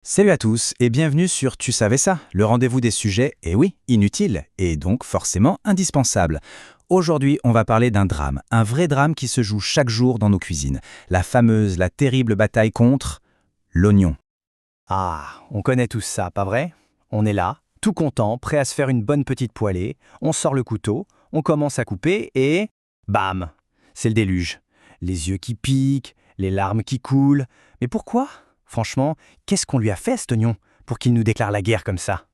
Salut à tous et bienvenue sur Tu savais ça, le rendez-vous des sujets, et oui, inutiles, et donc forcément indispensables. Aujourd'hui, on va parler d'un drame, un vrai drame qui se joue chaque jour dans nos cuisines. La terrible bataille contre l'oignon. Ah, on connaît tous ça, pas vrai? On est là, tout content, prêt à se faire une bonne petite poêlée, on sort le couteau, on commence à couper et... bam! C'est le déluge. Les yeux qui piquent, les larmes qui coulent. Mais pourquoi? Franchement, qu'est-ce qu'on lui a fait, cet oignon, pour qu'il nous déclare la guerre comme ça?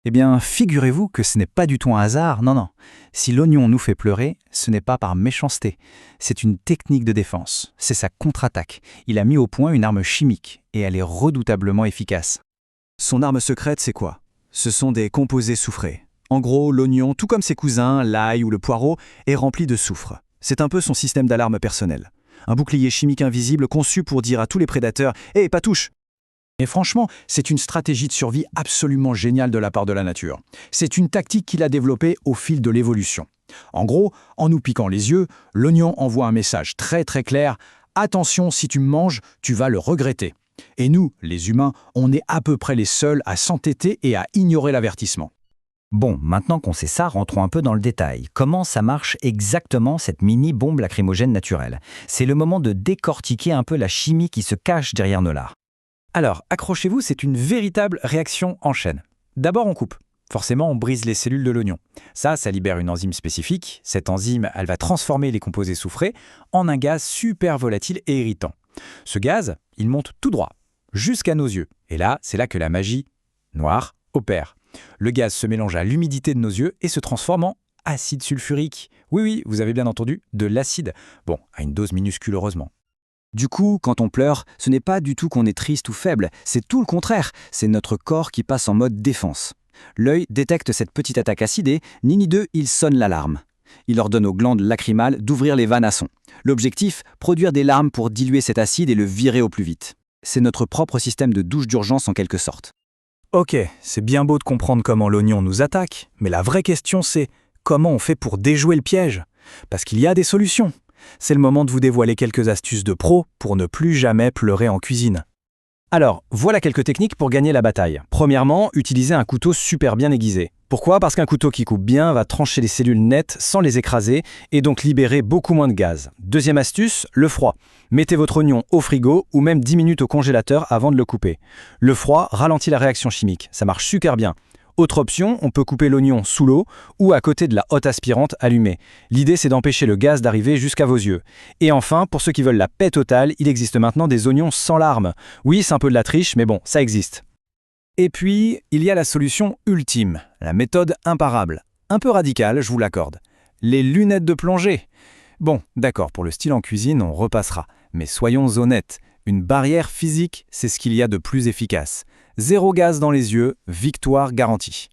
Eh bien, figurez-vous que ce n'est pas du tout un hasard, non. Si l'oignon nous fait pleurer, ce n'est pas par méchanceté. C'est une technique de défense, c'est sa contre-attaque. Il a mis au point une arme chimique, et elle est redoutablement efficace. Son arme secrète, c'est quoi? Ce sont des composés soufrés. En gros, l'oignon, tout comme ses cousins, l'ail ou le poireau, est rempli de soufre. C'est un peu son système d'alarme personnel. Un bouclier chimique invisible conçu pour dire à tous les prédateurs « Hé, pas touche !» Et franchement, c'est une stratégie de survie absolument géniale de la part de la nature. C'est une tactique qu'il a développée au fil de l'évolution. En gros, en nous piquant les yeux, l'oignon envoie un message très clair « Attention, si tu me manges, tu vas le regretter ». Et nous, les humains, on est à peu près les seuls à s'entêter et à ignorer l'avertissement. Bon, maintenant qu'on sait ça, rentrons un peu dans le détail. Comment ça marche exactement cette mini-bombe lacrymogène naturelle? C'est le moment de décortiquer un peu la chimie qui se cache derrière nos lards. Alors, accrochez-vous, c'est une véritable réaction en chaîne. D'abord, on coupe. Forcément, on brise les cellules de l'oignon. Ça libère une enzyme spécifique. Cette enzyme, elle va transformer les composés soufrés en un gaz super volatile et irritant. Ce gaz, il monte tout droit, jusqu'à nos yeux. Et là, c'est là que la magie noire opère. Le gaz se mélange à l'humidité de nos yeux et se transforme en acide sulfurique. Oui, vous avez bien entendu, de l'acide. Bon, à une dose minuscule heureusement. Du coup, quand on pleure, ce n'est pas du tout qu'on est triste ou faible, c'est tout le contraire. C'est notre corps qui passe en mode défense. L'œil détecte cette petite attaque acide et, ni deux, il sonne l'alarme. Il ordonne aux glandes lacrymales d'ouvrir les vannes à son. L'objectif, produire des larmes pour diluer cet acide et le virer au plus vite. C'est notre propre système de douche d'urgence en quelque sorte. Ok, c'est bien beau de comprendre comment l'oignon nous attaque, mais la vraie question c'est comment on fait pour déjouer le piège? Parce qu'il y a des solutions. C'est le moment de vous dévoiler quelques astuces de pro pour ne plus jamais pleurer en cuisine. Alors, voilà quelques techniques pour gagner la bataille. Premièrement, utilisez un couteau super bien aiguisé. Pourquoi? Parce qu'un couteau qui coupe bien va trancher les cellules nettes sans les écraser et donc libérer beaucoup moins de gaz. Deuxième astuce, le froid. Mettez votre oignon au frigo ou même 10 minutes au congélateur avant de le couper. Le froid ralentit la réaction chimique, ça marche super bien. Autre option, on peut couper l'oignon sous l'eau ou à côté de la hotte aspirante allumée. L'idée, c'est d'empêcher le gaz d'arriver jusqu'à vos yeux. Et enfin, pour ceux qui veulent la paix totale, il existe maintenant des oignons sans larmes. Oui, c'est un peu de la triche, mais bon, ça existe. Et puis, il y a la solution ultime, la méthode imparable. Un peu radicale, je vous l'accorde. Les lunettes de plongée. Bon, d'accord, pour le style en cuisine, on repassera. Mais soyons honnêtes, une barrière physique, c'est ce qu'il y a de plus efficace. Zéro gaz dans les yeux, victoire garantie.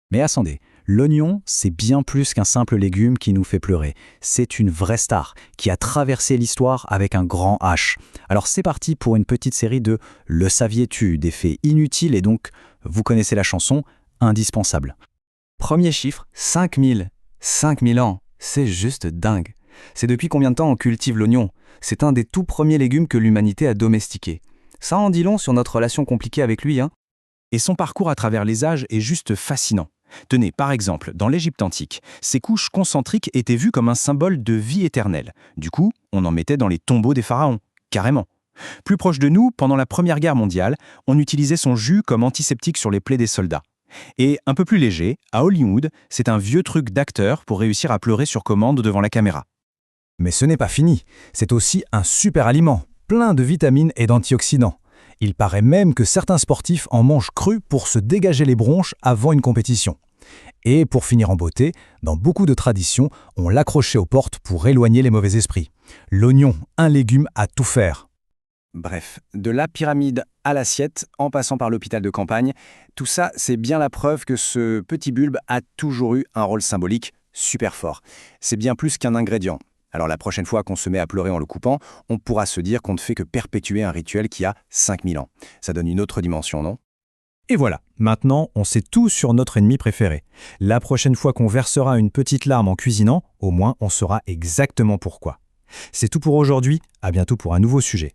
Mais attendez, l'oignon, c'est bien plus qu'un simple légume qui nous fait pleurer. C'est une vraie star qui a traversé l'histoire avec un grand H. Alors c'est parti pour une petite série de « Le saviez-tu ?» des faits inutiles et donc, vous connaissez la chanson, indispensable. Premier chiffre, 5000. 5000 ans, c'est juste dingue. C'est depuis combien de temps on cultive l'oignon? C'est un des tout premiers légumes que l'humanité a domestiqué. Ça en dit long sur notre relation compliquée avec lui, hein. Et son parcours à travers les âges est juste fascinant. Tenez, par exemple, dans l'Égypte antique, ces couches concentriques étaient vues comme un symbole de vie éternelle. Du coup, on en mettait dans les tombeaux des pharaons, carrément. Plus proche de nous, pendant la Première Guerre mondiale, on utilisait son jus comme antiseptique sur les plaies des soldats. Et un peu plus léger, à Hollywood, c'est un vieux truc d'acteur pour réussir à pleurer sur commande devant la caméra. Mais ce n'est pas fini, c'est aussi un super aliment, plein de vitamines et d'antioxydants. Il paraît même que certains sportifs en mangent cru pour se dégager les bronches avant une compétition. Et pour finir en beauté, dans beaucoup de traditions, on l'accrochait aux portes pour éloigner les mauvais esprits. L'oignon, un légume à tout faire. Bref, de la pyramide à l'assiette, en passant par l'hôpital de campagne, tout ça, c'est bien la preuve que ce petit bulbe a toujours eu un rôle symbolique super fort. C'est bien plus qu'un ingrédient. Alors la prochaine fois qu'on se met à pleurer en le coupant, on pourra se dire qu'on ne fait que perpétuer un rituel qui a 5000 ans. Ça donne une autre dimension, non? Et voilà, maintenant on sait tout sur notre ennemi préféré. La prochaine fois qu'on versera une petite larme en cuisinant, au moins on saura exactement pourquoi. C'est tout pour aujourd'hui, à bientôt pour un nouveau sujet.